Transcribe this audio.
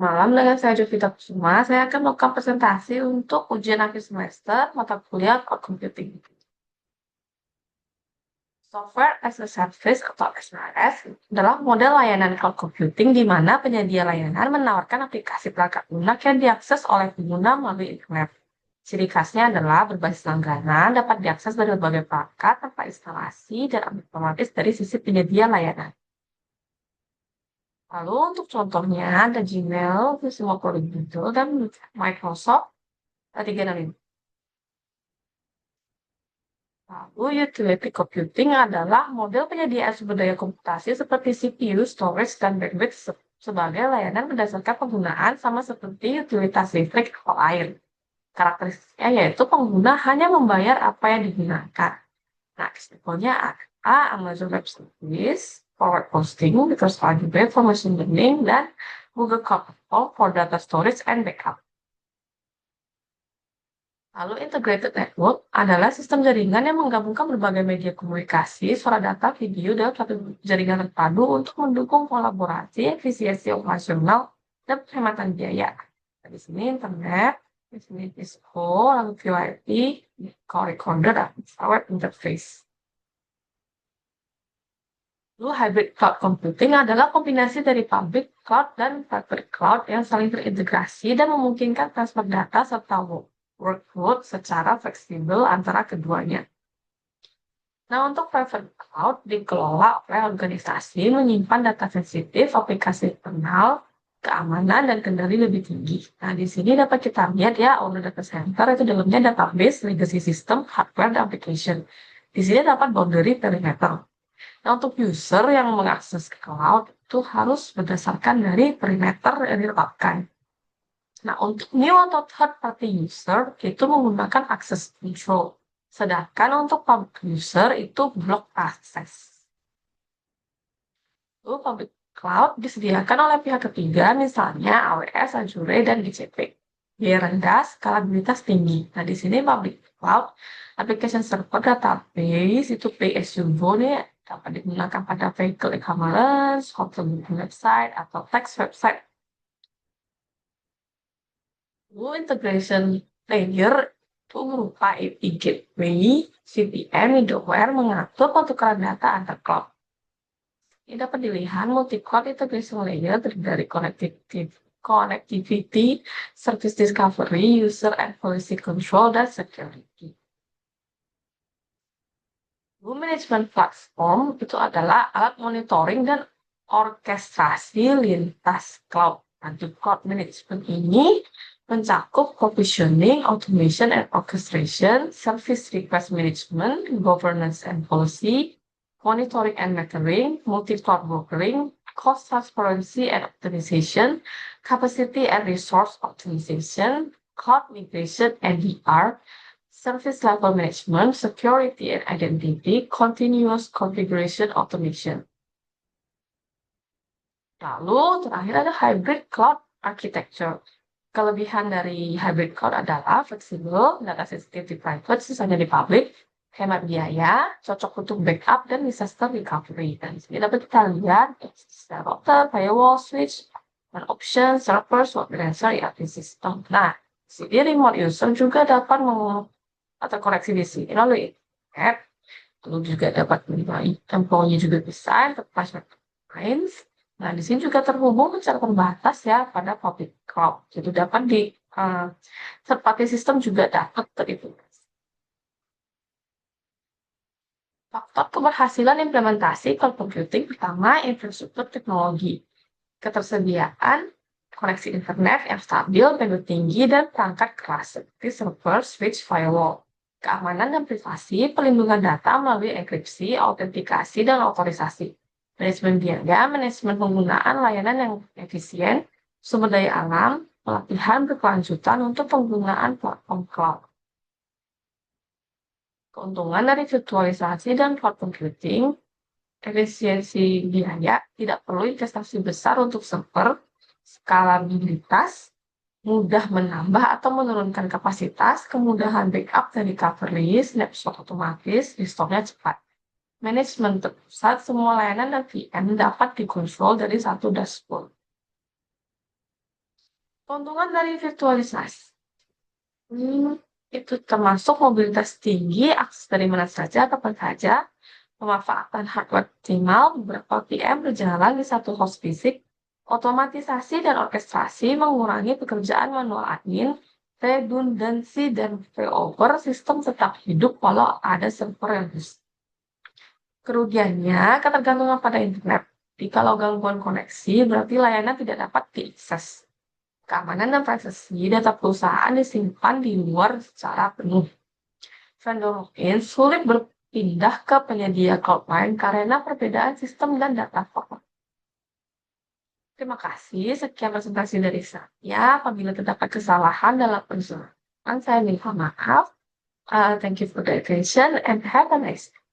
Malam dengan saya Jovita Kusuma, saya akan melakukan presentasi untuk ujian akhir semester mata kuliah Cloud Computing. Software as a Service atau SaaS adalah model layanan cloud computing di mana penyedia layanan menawarkan aplikasi perangkat lunak yang diakses oleh pengguna melalui internet. Ciri khasnya adalah berbasis langganan, dapat diakses dari berbagai perangkat tanpa instalasi dan otomatis dari sisi penyedia layanan. Lalu untuk contohnya ada Gmail, semua produk Google, dan Microsoft 365. Lalu utility computing adalah model penyediaan sumber daya komputasi seperti CPU, storage, dan bandwidth sebagai layanan berdasarkan penggunaan sama seperti utilitas listrik atau air. Karakteristiknya yaitu pengguna hanya membayar apa yang digunakan. Nah, example-nya ada Amazon Web Service, Forward Hosting, Microsoft Azure for Machine Learning, dan Google Cloud Platform for Data Storage and Backup. Lalu integrated network adalah sistem jaringan yang menggabungkan berbagai media komunikasi, suara data, video, dalam satu jaringan terpadu untuk mendukung kolaborasi, efisiensi operasional, dan penghematan biaya. Nah, di sini internet, di sini Cisco, lalu VoIP, call recorder, dan web interface. Lalu hybrid cloud computing adalah kombinasi dari public cloud dan private cloud yang saling terintegrasi dan memungkinkan transfer data serta workload secara fleksibel antara keduanya. Nah, untuk private cloud dikelola oleh organisasi menyimpan data sensitif, aplikasi internal, keamanan, dan kendali lebih tinggi. Nah, di sini dapat kita lihat ya, owner data center itu dalamnya database, legacy system, hardware, dan application. Di sini dapat boundary perimeter. Nah, untuk user yang mengakses cloud itu harus berdasarkan dari perimeter yang ditetapkan. Nah, untuk new atau third party user itu menggunakan access control. Sedangkan untuk public user itu block access. Lalu public cloud disediakan oleh pihak ketiga, misalnya AWS, Azure, dan GCP. Biaya rendah, skalabilitas tinggi. Nah, di sini public cloud, application server database, itu pay as you go nih, dapat digunakan pada vehicle e-commerce, hotel booking website, atau text website. Lalu integration layer itu berupa API gateway, CDN, middleware mengatur pertukaran data antar cloud. Ini dapat dilihat multi-cloud integration layer terdiri dari connectivity, service discovery, user and policy control, dan security. Lalu management platform itu adalah alat monitoring dan orkestrasi lintas cloud. Nanti cloud management ini mencakup provisioning, automation and orchestration, service request management, governance and policy, monitoring and metering, multi-cloud brokering, cost transparency and optimization, capacity and resource optimization, cloud migration and DR, service level management, security and identity, continuous configuration automation. Lalu terakhir ada hybrid cloud architecture. Kelebihan dari hybrid cloud adalah fleksibel, data sensitive private, sisanya di public, hemat biaya, cocok untuk backup dan disaster recovery. Dan di sini dapat kita lihat router, firewall, switch, dan option, server, web balancer, ERP system. Nah, di sini remote user juga dapat atau koreksi di sini lalu internet, lalu juga dapat menerima employee juga bisa, enterprise lines. Nah, di sini juga terhubung secara terbatas ya pada public cloud. Jadi dapat di third party system juga dapat terintegrasi. Faktor keberhasilan implementasi cloud computing pertama infrastruktur teknologi, ketersediaan koneksi internet yang stabil, bandwidth tinggi, dan perangkat keras seperti server, switch, firewall. Keamanan dan privasi, pelindungan data melalui enkripsi, autentikasi, dan otorisasi. Manajemen biaya, manajemen penggunaan layanan yang efisien, sumber daya alam, pelatihan berkelanjutan untuk penggunaan platform cloud. Keuntungan dari virtualisasi dan cloud computing, efisiensi biaya, tidak perlu investasi besar untuk server, skalabilitas, mudah menambah atau menurunkan kapasitas, kemudahan backup dan recovery, snapshot otomatis, restore-nya cepat. Manajemen terpusat, semua layanan dan VM dapat dikontrol dari satu dashboard. Keuntungan dari virtualisasi. Itu termasuk mobilitas tinggi, akses dari mana saja, kapan saja, pemanfaatan hardware optimal, beberapa VM berjalan di satu host fisik, otomatisasi dan orkestrasi mengurangi pekerjaan manual admin, redundansi dan failover, sistem tetap hidup walau ada server yang rusak. Kerugiannya, ketergantungan pada internet. Kalau gangguan koneksi, berarti layanan tidak dapat diakses. Keamanan dan privasi data perusahaan disimpan di luar secara penuh. Vendor mungkin sulit berpindah ke penyedia cloud lain karena perbedaan sistem dan data format. Terima kasih, sekian presentasi dari saya. Apabila terdapat kesalahan dalam penjelasan, saya minta maaf. Thank you for the attention and have a nice day.